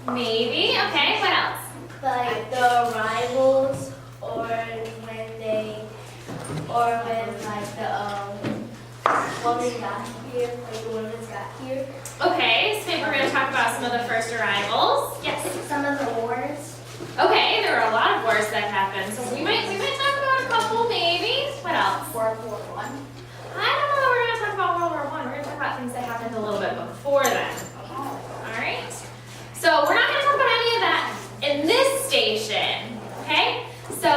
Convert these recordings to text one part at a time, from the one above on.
Maybe. Okay, what else? Like the arrivals, or when like the women got here, like the women's got here. Okay, so maybe we're going to talk about some of the first arrivals. Yes. Some of the wars. Okay, there were a lot of wars that happened, so we might talk about a couple, maybe. What else? World War I. I don't know that we're going to talk about World War I. We're going to talk about things that happened a little bit before then. All right. So we're not going to talk about any of that in this station. Okay. So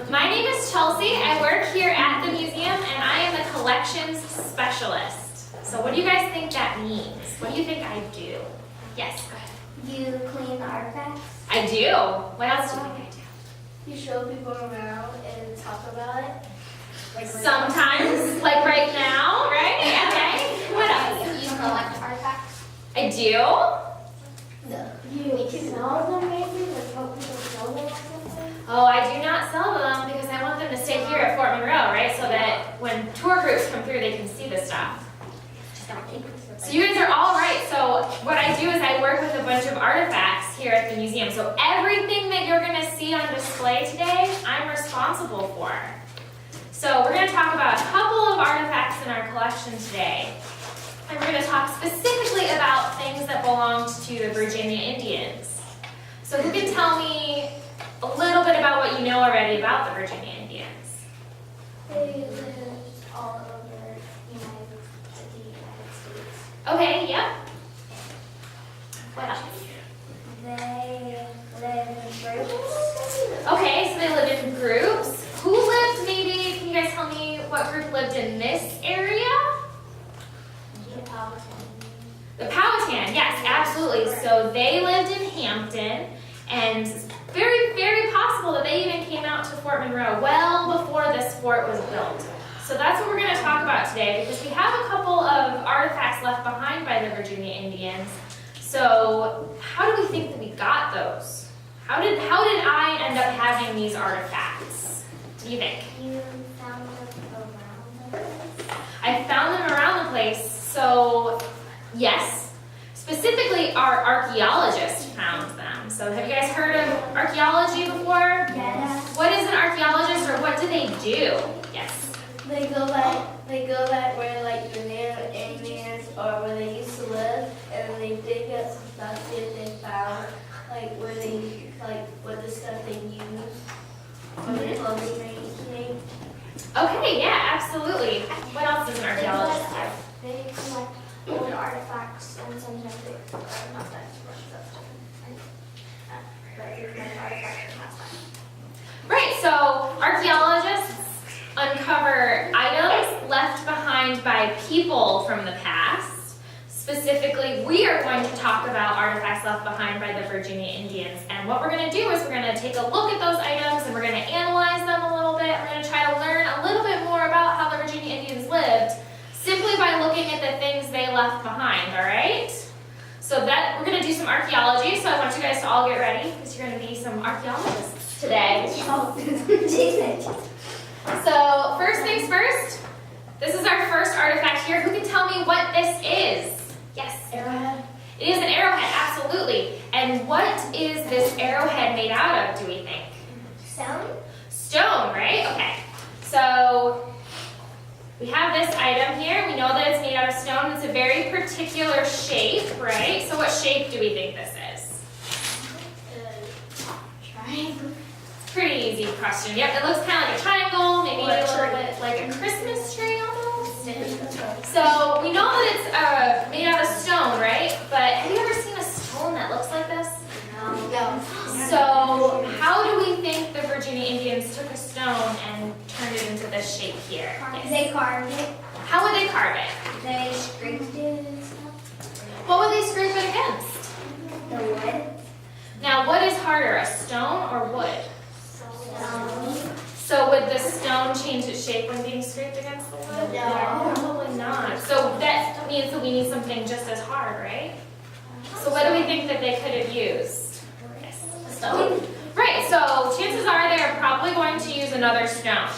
my name is Chelsea. I work here at the museum, and I am the collections specialist. So what do you guys think that means? What do you think I do? Yes. Go ahead. You clean the artifacts. I do. What else do you think I do? You show people around and talk about it. Like Sometimes, like right now, right? Okay. What else? You collect artifacts. I do. No. You sell them maybe? Like help people sell them or something? Oh, I do not sell them because I want them to stay here at Fort Monroe, right? So that when tour groups come through, they can see the stuff. So you guys are all right. So what I do is I work with a bunch of artifacts here at the museum. So everything that you're going to see on display today, I'm responsible for. So we're going to talk about a couple of artifacts in our collection today. And we're going to talk specifically about things that belonged to the Virginia Indians. So who can tell me a little bit about what you know already about the Virginia Indians? They lived all over the United States. Okay, yep. What else? They live in groups. Okay, so they lived in groups. Who lived maybe, can you guys tell me what group lived in this area? The Powhatan. The Powhatan, yes, absolutely. So they lived in Hampton, and it's very, very possible that they even came out to Fort Monroe well before this fort was built. So that's what we're going to talk about today, because we have a couple of artifacts left behind by the Virginia Indians. So how do we think that we got those? How did I end up having these artifacts? What do you think? You found them around the place? I found them around the place, so yes. Specifically, our archaeologist found them. So have you guys heard of archaeology before? Yes. What is an archaeologist, or what do they do? Yes. They go back where like the Native Indians or where they used to live, and they dig up some stuff that they found, like where they what the stuff they used for the clothing making. Okay, yeah, absolutely. What else does an archaeologist do? They collect old artifacts, and sometimes they not that Right, so archaeologists uncover items left behind by people from the past. Specifically, we are going to talk about artifacts left behind by the Virginia Indians. And what we're going to do is we're going to take a look at those items, and we're going to analyze them a little bit. We're going to try to learn a little bit more about how the Virginia Indians lived simply by looking at the things they left behind, all right? So that we're going to do some archaeology, so I want you guys to all get ready, because you're going to be some archaeologists today. So first things first, this is our first artifact here. Who can tell me what this is? Yes? Arrowhead. It is an arrowhead, absolutely. And what is this arrowhead made out of, do we think? Stone. Stone, right? Okay. So we have this item here. We know that it's made out of stone. It's a very particular shape, right? So what shape do we think this is? Triangle. Pretty easy question. Yep, it looks kind of like a triangle, maybe a little bit like a Christmas tree almost. So we know that it's made out of stone, right? But have you ever seen a stone that looks like this? No. So how do we think the Virginia Indians took a stone and turned it into this shape here? Yes. They carved it. How would they carve it? They scraped it and stuff. What would they scrape it against? The wood. Now, what is harder, a stone or wood? So would the stone change its shape when being scraped against the wood? No. Probably not. So that means that we need something just as hard, right? So what do we think that they could have used? Yes. A stone? Right, so chances are they're probably going to use another stone.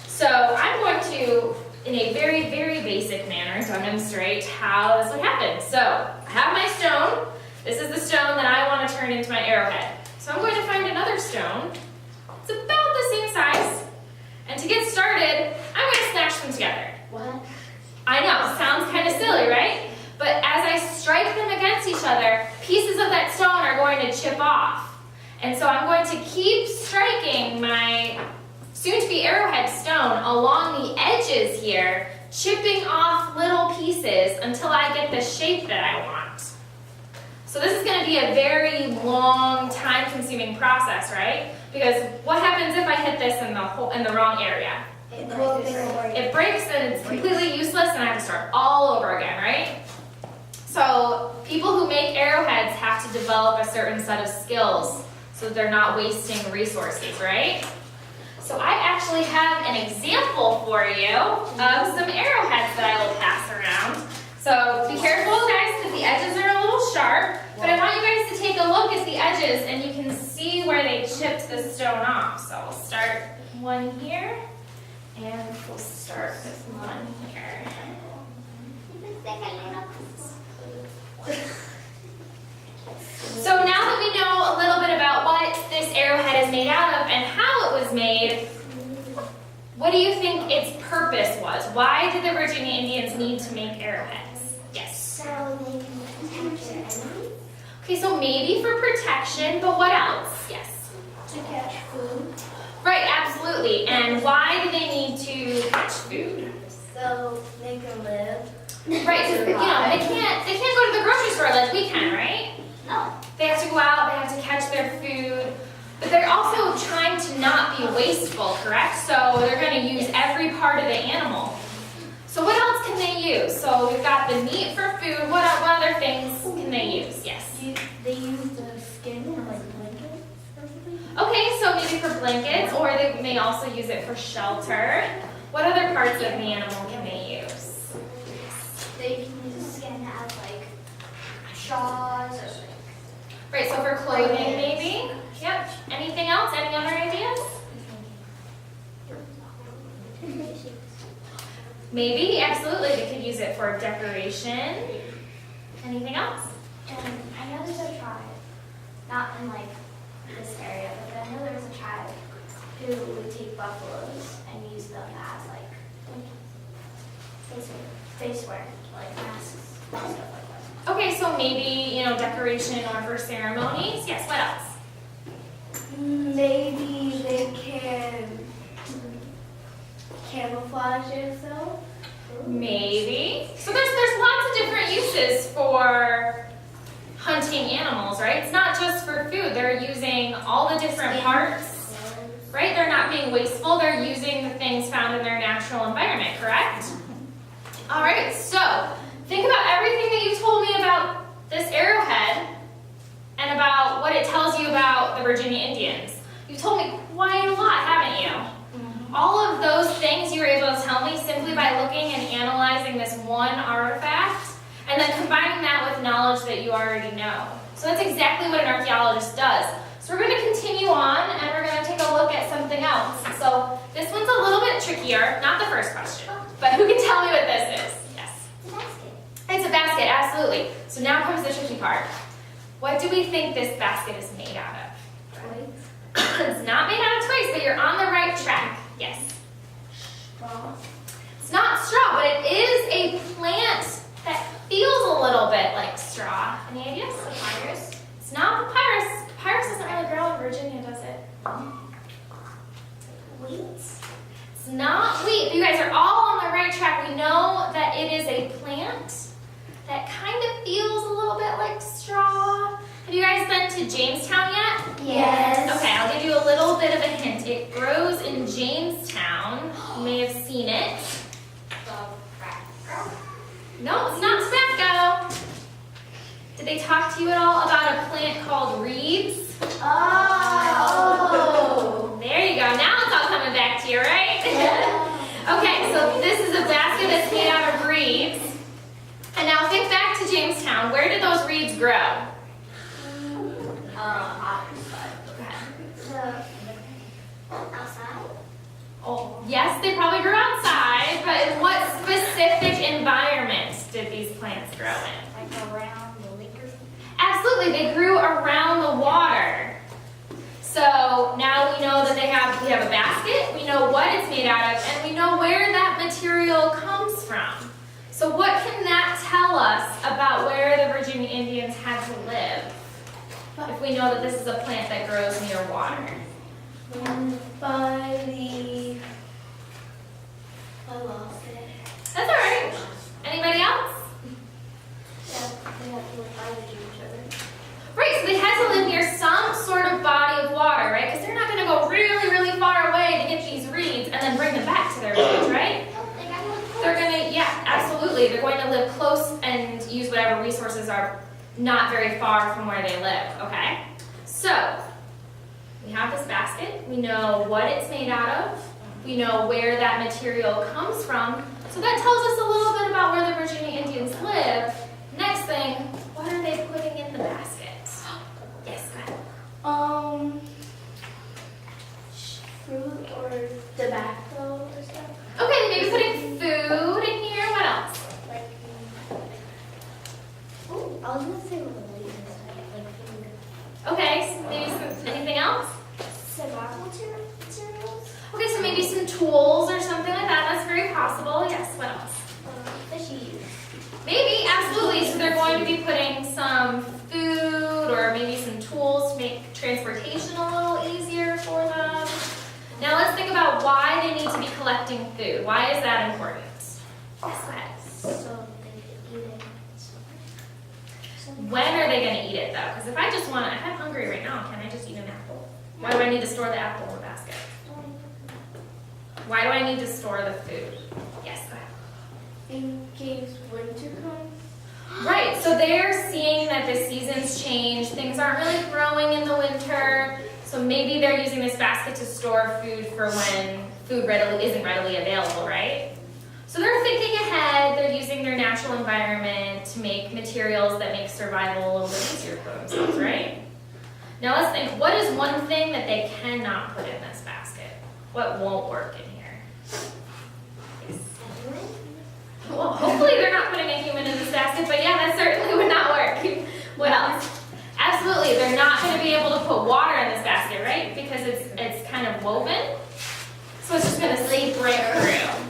So I'm going to, in a very, very basic manner, demonstrate how this would happen. So I have my stone. This is the stone that I want to turn into my arrowhead. So I'm going to find another stone. It's about the same size. And to get started, I'm going to smash them together. What? I know, sounds kind of silly, right? But as I strike them against each other, pieces of that stone are going to chip off. And so I'm going to keep striking my soon-to-be arrowhead stone along the edges here, chipping off little pieces until I get the shape that I want. So this is going to be a very long, time-consuming process, right? Because what happens if I hit this in the wrong area? It breaks and it's completely useless and I have to start all over again, right? So people who make arrowheads have to develop a certain set of skills so that they're not wasting resources, right? So I actually have an example for you of some arrowheads that I will pass around. So be careful, guys, because the edges are a little sharp. But I want you guys to take a look at the edges and you can see where they chipped the stone off. So we'll start with one here, and we'll start with one here. So now that we know a little bit about what this arrowhead is made out of and how it was made, what do you think its purpose was? Why did the Virginia Indians need to make arrowheads? Yes? So they can protect their enemies? Okay, so maybe for protection, but what else? Yes? To catch food. Right, absolutely. And why do they need to catch food? So they can live. Right, because they can't go to the grocery store like we can, right? No. They have to go out, they have to catch their food, but they're also trying to not be wasteful, correct? So they're going to use every part of the animal. So what else can they use? So we've got the meat for food. What other things can they use? Yes. They use the skin for like blankets or something? Okay, so maybe for blankets, or they may also use it for shelter. What other parts of the animal can they use? They can use the skin as like shawls or like. Right, so for clothing maybe? Yep. Anything else? Any other ideas? Maybe, absolutely. They could use it for decoration. Anything else? I know there's a tribe, not in like this area, but I know there was a tribe who would take buffaloes and use them as like face wear, like masks and stuff like that. Okay, so maybe, decoration or for ceremonies. Yes, what else? Maybe they can camouflage themselves. Maybe. So there's lots of different uses for hunting animals, right? It's not just for food. They're using all the different parts, right? They're not being wasteful. They're using the things found in their natural environment, correct? All right, so think about everything that you told me about this arrowhead and about what it tells you about the Virginia Indians. You've told me quite a lot, haven't you? All of those things you were able to tell me simply by looking and analyzing this one artifact and then combining that with knowledge that you already know. So that's exactly what an archaeologist does. So we're going to continue on and we're going to take a look at something else. So this one's a little bit trickier, not the first question, but who can tell me what this is? Yes? It's a basket. It's a basket, absolutely. So now comes the tricky part. What do we think this basket is made out of? It's not made out of twigs, but you're on the right track. Yes? Straw. It's not straw, but it is a plant that feels a little bit like straw. Any ideas? Papyrus? It's not papyrus. Papyrus doesn't really grow in Virginia, does it? Wheat. It's not wheat. You guys are all on the right track. We know that it is a plant that kind of feels a little bit like straw. Have you guys been to Jamestown yet? Yes. Okay, I'll give you a little bit of a hint. It grows in Jamestown. You may have seen it. No, it's not tobacco. Did they talk to you at all about a plant called reeds? Oh. There you go. Now it's all coming back to you, right? Okay, so this is a basket that's made out of reeds. And now think back to Jamestown. Where did those reeds grow? Outside. Go ahead. Outside? Oh, yes, they probably grew outside, but in what specific environment did these plants grow in? Like around the lake or something? Absolutely, they grew around the made out of, and we know where that material comes from. So what can that tell us about where the Virginia Indians had to live? If we know that this is a plant that grows near water. I lost it. That's all right. Anybody else? Yeah, they have to live by each other. Right, so they had to live near some sort of body of water, right? Because they're not going to go really, really far away to get these reeds and then bring them back to their village, right? They're going to, yeah, absolutely. They're going to live close and use whatever resources are not very far from where they live, okay? So, we have this basket. We know what it's made out of. We know where that material comes from. So that tells us a little bit about where the Virginia Indians live. Next thing, what are they putting in the basket? Yes, go ahead. Fruit or tobacco or stuff. Okay, maybe putting food in here. What else? Like, I was gonna say like food. Okay, so maybe anything else? Survival materials. Okay, so maybe some tools or something like that. That's very possible. Yes, what else? Fishies. Maybe, absolutely. So they're going to be putting some food or maybe some tools to make transportation a little easier for them. Now let's think about why they need to be collecting food. Why is that important? Yes, go ahead. So they could eat it. When are they going to eat it though? Because if I'm hungry right now, can I just eat an apple? Why do I need to store the apple in the basket? Why do I need to store the food? Yes, go ahead. In case winter comes. Right, so they're seeing that the seasons change, things aren't really growing in the winter, so maybe they're using this basket to store food for when food isn't readily available, right? So they're thinking ahead, they're using their natural environment to make materials that make survival a little bit easier for themselves, right? Now let's think, what is one thing that they cannot put in this basket? What won't work in here? Yes. Well, hopefully they're not putting a human in this basket, but yeah, that certainly would not work. What else? Absolutely, they're not going to be able to put water in this basket, right? Because it's kind of woven, so it's just going to seep right through.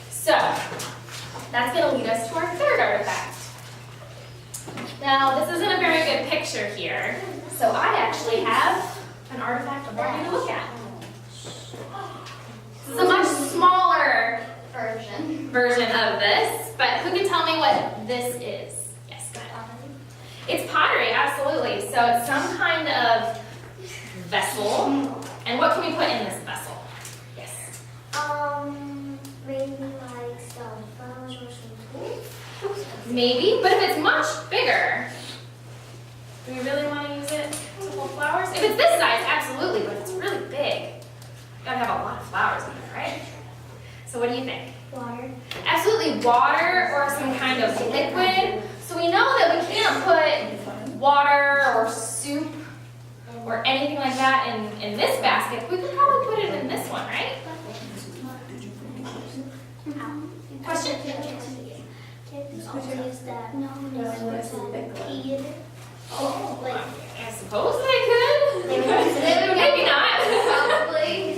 So, that's going to lead us to our third artifact. Now, this isn't a very good picture here, so I actually have an artifact I want you to look at. This is a much smaller version of this, but who can tell me what this is? Yes, go ahead. It's pottery, absolutely. So it's some kind of vessel. And what can we put in this vessel? Yes. Maybe like some flowers or some tools. Maybe, but if it's much bigger, do we really want to use it to hold flowers? If it's this size, absolutely, but if it's really big, you gotta have a lot of flowers in it, right? So what do you think? Water. Absolutely, water or some kind of liquid. So we know that we can't put water or soup or anything like that in this basket. We could probably put it in this one, right? Question? Oh, I suppose they could. Maybe not. Probably.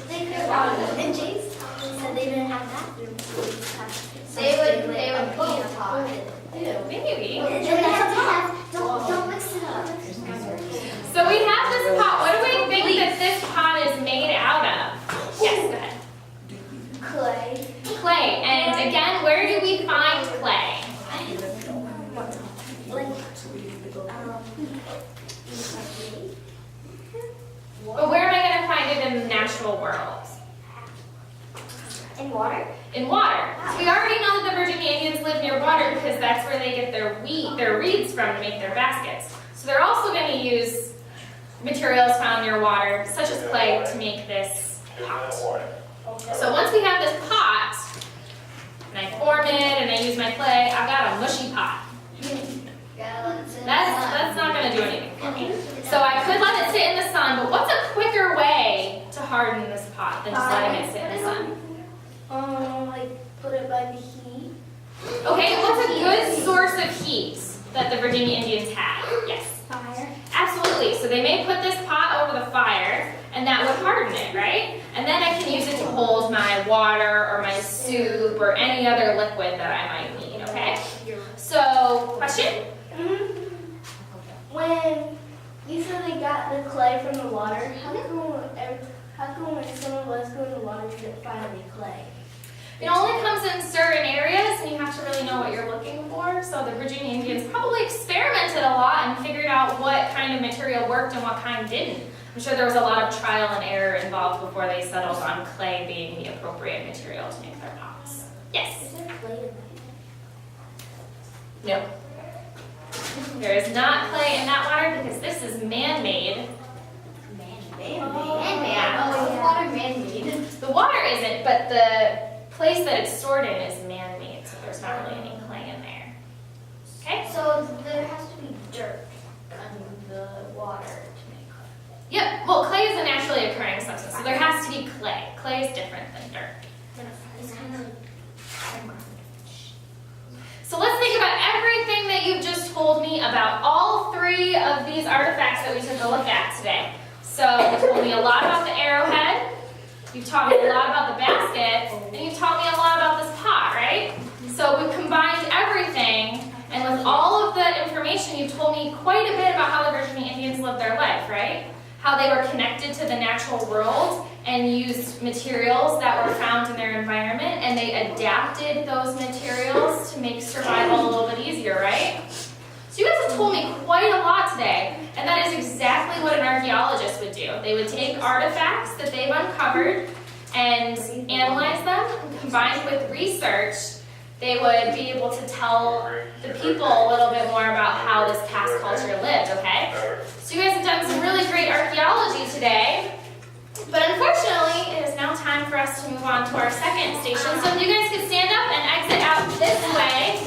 They could. And James said they didn't have bathrooms. They would put in a pot. Maybe. Don't mix it up. So we have this pot. What do we think that this pot is made out of? Yes, go ahead. Clay. Clay. And again, where do we find clay? But where am I going to find it in the natural world? In water? In water. So we already know that the Virginia Indians live near water because that's where they get their reeds from to make their baskets. So they're also going to use materials found near water, such as clay, to make this pot. So once we have this pot, and I form it and I use my clay, I've got a mushy pot. That's not going to do anything for me. So I could let it sit in the sun, but what's a quicker way to harden this pot than just letting it sit in the sun? Like put it by the heat. Okay, what's a good source of heat that the Virginia Indians had? Yes. Fire. Absolutely. So they may put this pot over the fire, and that would harden it, right? And then I water or my soup or any other liquid that I might need, okay? So, question? When you said they got the clay from the water, how come when someone was going to water, you didn't find any clay? It only comes in certain areas, and you have to really know what you're looking for. So the Virginia Indians probably experimented a lot and figured out what kind of material worked and what kind didn't. I'm sure there was a lot of trial and error involved before they settled on clay being the appropriate material to make their pots. Yes? Is there clay in No. There is not clay in that water because this is man-made. Man-made? Water man-made. The water isn't, but the place that it's stored in is man-made, so there's not really any clay in there. Okay? So there has to be dirt in the water to make clay. Yep. Well, clay is a naturally occurring substance, so there has to be clay. Clay is different than dirt. It's kind of So let's think about everything that you've just told me about all three of these artifacts that we took a look at today. So you told me a lot about the arrowhead, you've taught me a lot about the basket, and you've taught me a lot about this pot, right? So we've combined everything, and with all of the information, you've told me quite a bit about how the Virginia Indians lived their life, right? How they were connected to the natural world and used materials that were found in their environment, and they adapted those materials to make survival a little bit easier, right? So you guys have told me quite a lot today, and that is exactly what an archaeologist would do. They would take artifacts that they've uncovered and analyze them, and combined with research, they would be able to tell the people a little bit more about how this past culture lived, okay? So you guys have done some really great archaeology today, but unfortunately, it is now time for us to move on to our second station. So if you guys could stand up and exit out this way.